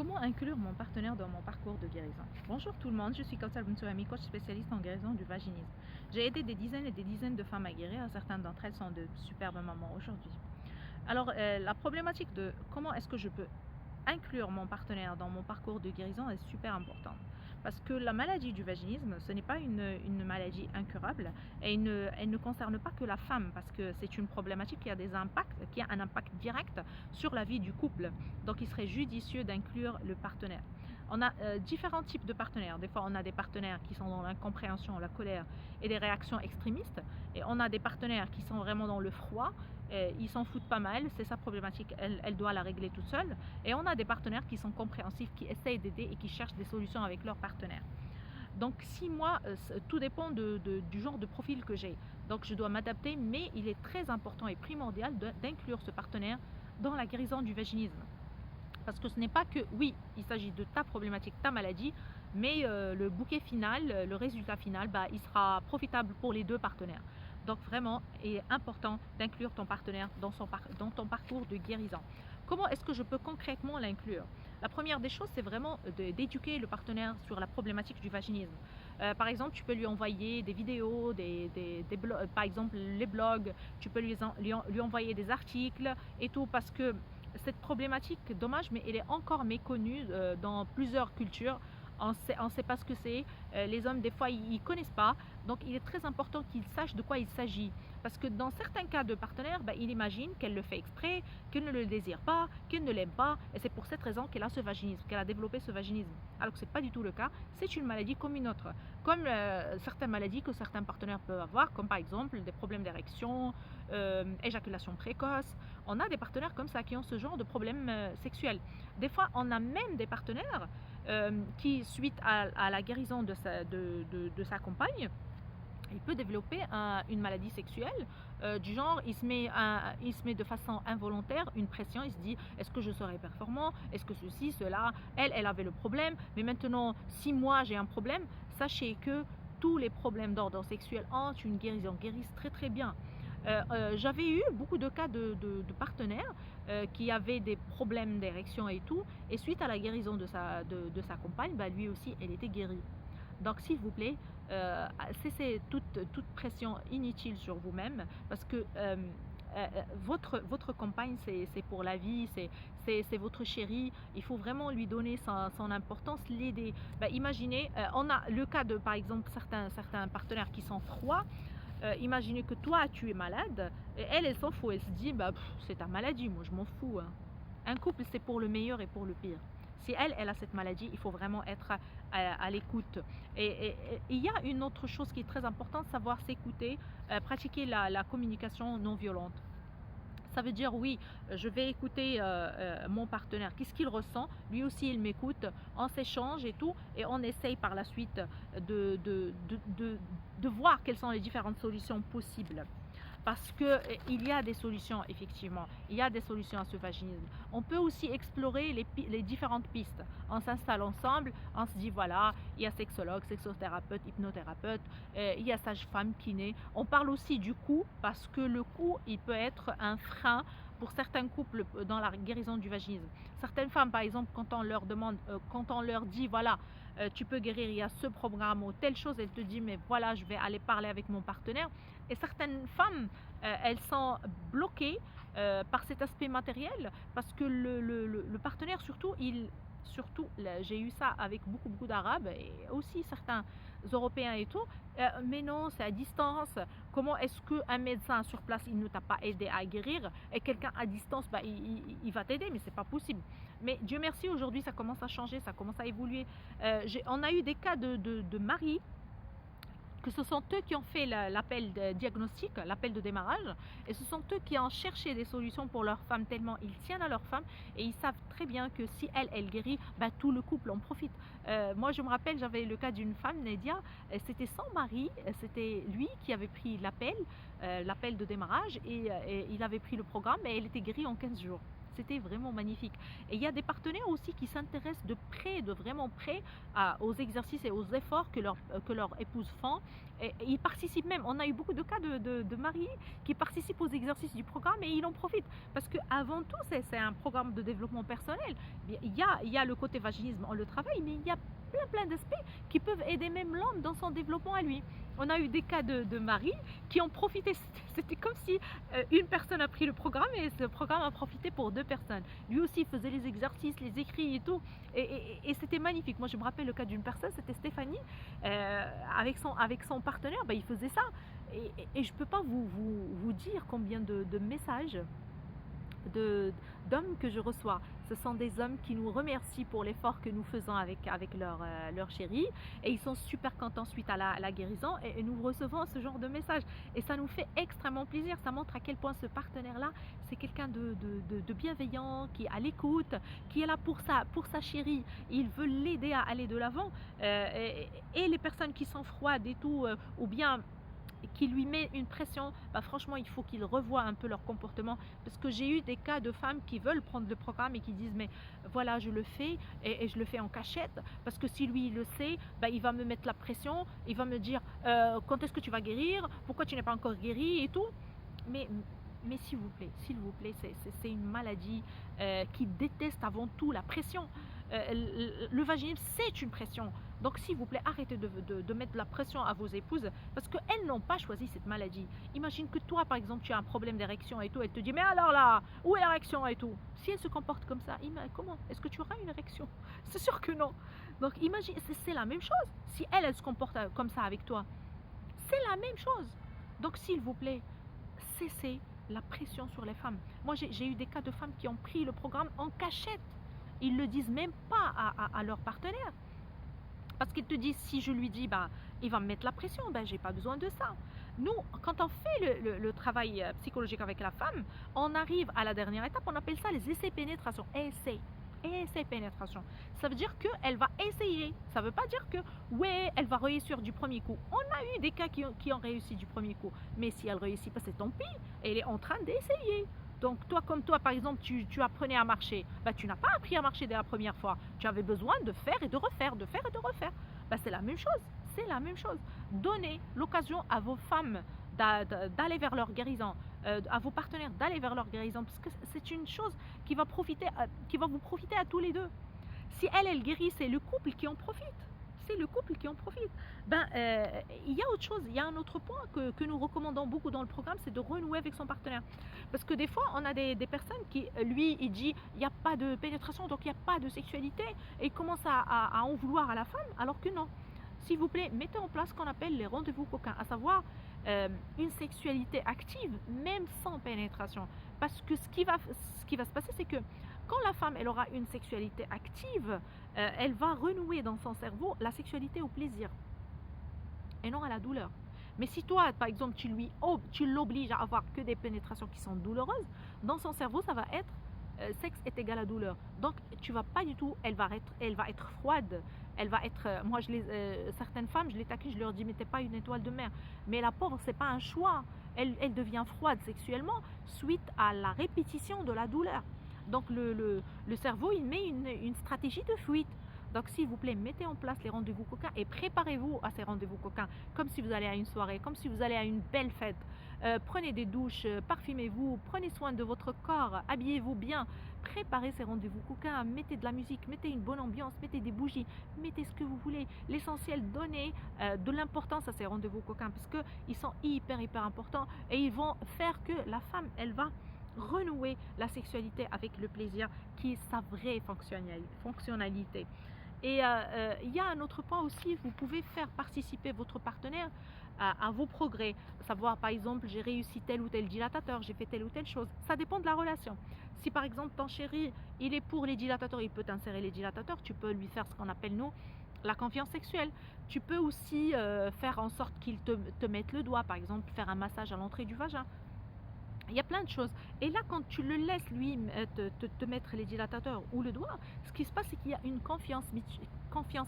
Comment inclure mon partenaire dans mon parcours de guérison? Bonjour tout le monde, je suis Kautsal Bounsourami, coach spécialiste en guérison du vaginisme. J'ai aidé des dizaines et des dizaines de femmes à guérir, certaines d'entre elles sont de superbes mamans aujourd'hui. Alors, la problématique de comment est-ce que je peux inclure mon partenaire dans mon parcours de guérison est super importante. Parce que la maladie du vaginisme, ce n'est pas une maladie incurable et elle ne concerne pas que la femme parce que c'est une problématique qui a un impact direct sur la vie du couple. Donc il serait judicieux d'inclure le partenaire. On a différents types de partenaires. Des fois, on a des partenaires qui sont dans l'incompréhension, la colère et des réactions extrémistes. Et on a des partenaires qui sont vraiment dans le froid. Ils s'en foutent pas mal. C'est sa problématique. Elle doit la régler toute seule. Et on a des partenaires qui sont compréhensifs, qui essayent d'aider et qui cherchent des solutions avec leurs partenaires. Donc si moi, tout dépend du genre de profil que j'ai. Donc je dois m'adapter, mais il est très important et primordial d'inclure ce partenaire dans la guérison du vaginisme. Parce que ce n'est pas que, oui, il s'agit de ta problématique, ta maladie, mais le bouquet final, le résultat final, il sera profitable pour les deux partenaires. Donc vraiment, il est important d'inclure ton partenaire dans ton parcours de guérison. Comment est-ce que je peux concrètement l'inclure? La première des choses, c'est vraiment d'éduquer le partenaire sur la problématique du vaginisme. Par exemple, tu peux lui envoyer des vidéos, par exemple les blogs, tu peux lui envoyer des articles et tout, parce que cette problématique, dommage, mais elle est encore méconnue dans plusieurs cultures. On ne sait pas ce que c'est. Les hommes, des fois, ils ne connaissent pas. Donc, il est très important qu'ils sachent de quoi il s'agit. Parce que dans certains cas de partenaire, il imagine qu'elle le fait exprès, qu'elle ne le désire pas, qu'elle ne l'aime pas. Et c'est pour cette raison qu'elle a ce vaginisme, qu'elle a développé ce vaginisme. Alors que ce n'est pas du tout le cas. C'est une maladie comme une autre. Comme certaines maladies que certains partenaires peuvent avoir, comme par exemple des problèmes d'érection, éjaculation précoce. On a des partenaires comme ça qui ont ce genre de problèmes sexuels. Des fois, on a même des partenaires qui, suite à la guérison de sa compagne, il peut développer une maladie sexuelle du genre, il se met de façon involontaire une pression, il se dit est-ce que je serai performant, est-ce que ceci, cela, elle avait le problème, mais maintenant si moi j'ai un problème, sachez que tous les problèmes d'ordre sexuel ont une guérison, guérissent très très bien. J'avais eu beaucoup de cas de partenaires qui avaient des problèmes d'érection et tout, et suite à la guérison de sa compagne, lui aussi, elle était guérie. Donc s'il vous plaît, cessez toute pression inutile sur vous-même, parce que votre compagne, c'est pour la vie, c'est votre chérie, il faut vraiment lui donner son importance, l'aider. Imaginez, on a le cas de, par exemple, certains partenaires qui sont froids. Imaginez que toi tu es malade, et elle s'en fout, elle se dit c'est ta maladie, moi je m'en fous, hein. Un couple, c'est pour le meilleur et pour le pire. Si elle a cette maladie, il faut vraiment être à l'écoute. Et il y a une autre chose qui est très importante, savoir s'écouter, pratiquer la communication non violente. Ça veut dire oui, je vais écouter mon partenaire, qu'est-ce qu'il ressent, lui aussi il m'écoute, on s'échange et tout, et on essaye par la suite de voir quelles sont les différentes solutions possibles. Parce qu'il y a des solutions, effectivement, il y a des solutions à ce vaginisme. On peut aussi explorer les différentes pistes. On s'installe ensemble, on se dit voilà, il y a sexologue, sexothérapeute, hypnothérapeute, il y a sage-femme, kiné. On parle aussi du coût, parce que le coût, il peut être un frein pour certains couples dans la guérison du vaginisme. Certaines femmes, par exemple, quand on leur demande, quand on leur dit voilà, tu peux guérir, il y a ce programme ou telle chose, elles te disent mais voilà, je vais aller parler avec mon partenaire. Et certaines femmes, elles sont bloquées par cet aspect matériel, parce que le partenaire, surtout, j'ai eu ça avec beaucoup d'Arabes et aussi certains Européens et tout, mais non, c'est à distance. Comment est-ce qu'un médecin sur place, il ne t'a pas aidé à guérir, et quelqu'un à distance, il va t'aider, mais c'est pas possible. Mais Dieu merci, aujourd'hui ça commence à changer, ça commence à évoluer. On a eu des cas de maris, que ce sont eux qui ont fait l'appel de diagnostic, l'appel de démarrage, et ce sont eux qui ont cherché des solutions pour leur femme, tellement ils tiennent à leur femme, et ils savent très bien que si elle guérit, tout le couple en profite. Moi je me rappelle, j'avais le cas d'une femme, Nadia, c'était son mari, c'était lui qui avait pris l'appel de démarrage, et il avait pris le programme, et elle était guérie en 15 jours. C'était vraiment magnifique. Et il y a des partenaires aussi qui s'intéressent de près, de vraiment près, aux exercices et aux efforts que leur épouse font. Et ils participent même. On a eu beaucoup de cas de mariés qui participent aux exercices du programme et ils en profitent. Parce qu'avant tout, c'est un programme de développement personnel. Il y a le côté vaginisme, on le travaille, mais il y a plein d'aspects qui peuvent aider même l'homme dans son développement à lui. On a eu des cas de maris qui ont profité. C'était comme si une personne a pris le programme et ce programme a profité pour deux personnes. Lui aussi faisait les exercices, les écrits et tout. Et c'était magnifique. Moi, je me rappelle le cas d'une personne, c'était Stéphanie, avec son partenaire, il faisait ça. Et je ne peux pas vous dire combien de messages d'hommes que je reçois. Ce sont des hommes qui nous remercient pour l'effort que nous faisons avec leur chérie et ils sont super contents suite à la guérison et nous recevons ce genre de message et ça nous fait extrêmement plaisir. Ça montre à quel point ce partenaire-là, c'est quelqu'un de bienveillant, qui est à l'écoute, qui est là pour sa chérie. Il veut l'aider à aller de l'avant et les personnes qui sont froides et tout, ou bien qui lui met une pression, franchement il faut qu'il revoie un peu leur comportement parce que j'ai eu des cas de femmes qui veulent prendre le programme et qui disent mais voilà je le fais et je le fais en cachette parce que si lui il le sait, il va me mettre la pression, il va me dire quand est-ce que tu vas guérir, pourquoi tu n'es pas encore guéri et tout, mais s'il vous plaît, c'est une maladie qui déteste avant tout la pression. Le vaginisme, c'est une pression. Donc, s'il vous plaît, arrêtez de mettre de la pression à vos épouses parce qu'elles n'ont pas choisi cette maladie. Imagine que toi, par exemple, tu as un problème d'érection et tout, elle te dit, mais alors là, où est l'érection et tout? Si elle se comporte comme ça, comment? Est-ce que tu auras une érection? C'est sûr que non. Donc, imagine, c'est la même chose. Si elle se comporte comme ça avec toi, c'est la même chose. Donc, s'il vous plaît, cessez la pression sur les femmes. Moi, j'ai eu des cas de femmes qui ont pris le programme en cachette. Ils ne le disent même pas à leur partenaire. Parce qu'ils te disent, si je lui dis, il va me mettre la pression, j'ai pas besoin de ça. Nous, quand on fait le travail psychologique avec la femme, on arrive à la dernière étape, on appelle ça les essais pénétration. Essai pénétration. Ça veut dire qu'elle va essayer. Ça ne veut pas dire que, ouais, elle va réussir du premier coup. On a eu des cas qui ont réussi du premier coup. Mais si elle ne réussit pas, c'est tant pis. Elle est en train d'essayer. Donc toi, par exemple, tu apprenais à marcher. Tu n'as pas appris à marcher dès la première fois. Tu avais besoin de faire et de refaire, de faire et de refaire. C'est la même chose. C'est la même chose. Donnez l'occasion à vos femmes d'aller vers leur guérison, à vos partenaires d'aller vers leur guérison, parce que c'est une chose qui va vous profiter à tous les deux. Si elle guérit, c'est le couple qui en profite. C'est le couple qui en profite. Il y a autre chose, il y a un autre point que nous recommandons beaucoup dans le programme, c'est de renouer avec son partenaire. Parce que des fois, on a des personnes qui, lui, il dit, il n'y a pas de pénétration, donc il n'y a pas de sexualité, et il commence à en vouloir à la femme, alors que non. S'il vous plaît, mettez en place ce qu'on appelle les rendez-vous coquins, à savoir une sexualité active, même sans pénétration. Parce que ce qui va se passer, c'est que quand la femme elle aura une sexualité active, elle va renouer dans son cerveau la sexualité au plaisir et non à la douleur. Mais si toi, par exemple, tu l'obliges à avoir que des pénétrations qui sont douloureuses, dans son cerveau, ça va être sexe est égal à douleur. Donc, tu vas pas du tout, elle va être froide. Elle va être, moi, certaines femmes, je les taquine, je leur dis, mais t'es pas une étoile de mer. Mais la pauvre, c'est pas un choix. Elle devient froide sexuellement suite à la répétition de la douleur. Donc, le cerveau, il met une stratégie de fuite. Donc, s'il vous plaît, mettez en place les rendez-vous coquins et préparez-vous à ces rendez-vous coquins, comme si vous allez à une soirée, comme si vous allez à une belle fête. Prenez des douches, parfumez-vous, prenez soin de votre corps, habillez-vous bien, préparez ces rendez-vous coquins, mettez de la musique, mettez une bonne ambiance, mettez des bougies, mettez ce que vous voulez. L'essentiel, donnez de l'importance à ces rendez-vous coquins parce qu'ils sont hyper importants et ils vont faire que la femme, elle va renouer la sexualité avec le plaisir qui est sa vraie fonctionnalité. Et il y a un autre point aussi, vous pouvez faire participer votre partenaire à vos progrès. Savoir par exemple, j'ai réussi tel ou tel dilatateur, j'ai fait telle ou telle chose. Ça dépend de la relation. Si par exemple ton chéri, il est pour les dilatateurs, il peut t'insérer les dilatateurs, tu peux lui faire ce qu'on appelle nous la confiance sexuelle. Tu peux aussi faire en sorte qu'il te mette le doigt, par exemple faire un massage à l'entrée du vagin. Il y a plein de choses. Et là, quand tu le laisses, lui, te mettre les dilatateurs ou le doigt, ce qui se passe, c'est qu'il y a une confiance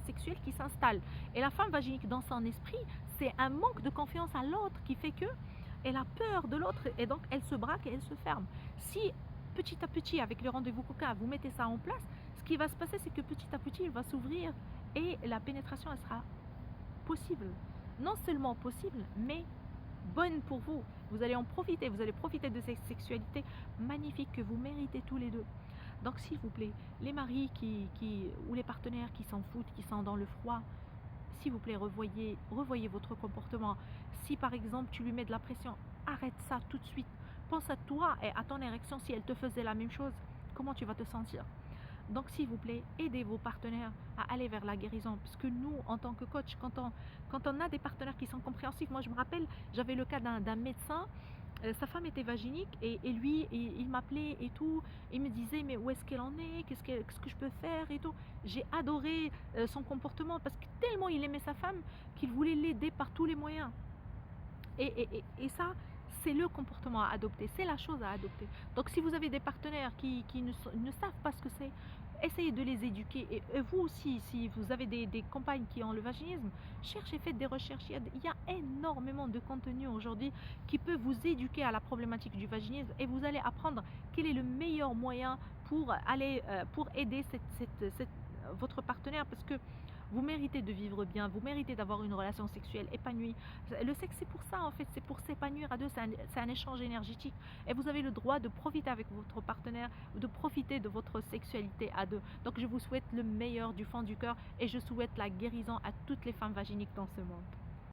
sexuelle qui s'installe. Et la femme vaginique, dans son esprit, c'est un manque de confiance à l'autre qui fait que elle a peur de l'autre et donc elle se braque et elle se ferme. Si petit à petit, avec le rendez-vous coquin, vous mettez ça en place, ce qui va se passer, c'est que petit à petit, il va s'ouvrir et la pénétration, elle sera possible. Non seulement possible, mais bonne pour vous. Vous allez en profiter, vous allez profiter de cette sexualité magnifique que vous méritez tous les deux. Donc s'il vous plaît, les maris ou les partenaires qui s'en foutent, qui sont dans le froid, s'il vous plaît, revoyez votre comportement. Si par exemple tu lui mets de la pression, arrête ça tout de suite. Pense à toi et à ton érection si elle te faisait la même chose. Comment tu vas te sentir? Donc s'il vous plaît, aidez vos partenaires à aller vers la guérison. Parce que nous, en tant que coach, quand on a des partenaires qui sont compréhensifs, moi je me rappelle, j'avais le cas d'un médecin, sa femme était vaginique et lui, il m'appelait et tout, il me disait mais où est-ce qu'elle en est, qu'est-ce que je peux faire et tout. J'ai adoré son comportement parce que tellement il aimait sa femme qu'il voulait l'aider par tous les moyens. Et ça, c'est le comportement à adopter, c'est la chose à adopter. Donc si vous avez des partenaires qui ne savent pas ce que c'est, essayez de les éduquer. Et vous aussi, si vous avez des compagnes qui ont le vaginisme, cherchez, faites des recherches. Il y a énormément de contenu aujourd'hui qui peut vous éduquer à la problématique du vaginisme et vous allez apprendre quel est le meilleur moyen pour aider votre partenaire, parce que vous méritez de vivre bien, vous méritez d'avoir une relation sexuelle épanouie. Le sexe, c'est pour ça en fait, c'est pour s'épanouir à deux, c'est un échange énergétique. Et vous avez le droit de profiter avec votre partenaire, de profiter de votre sexualité à deux. Donc je vous souhaite le meilleur du fond du cœur et je souhaite la guérison à toutes les femmes vaginiques dans ce monde.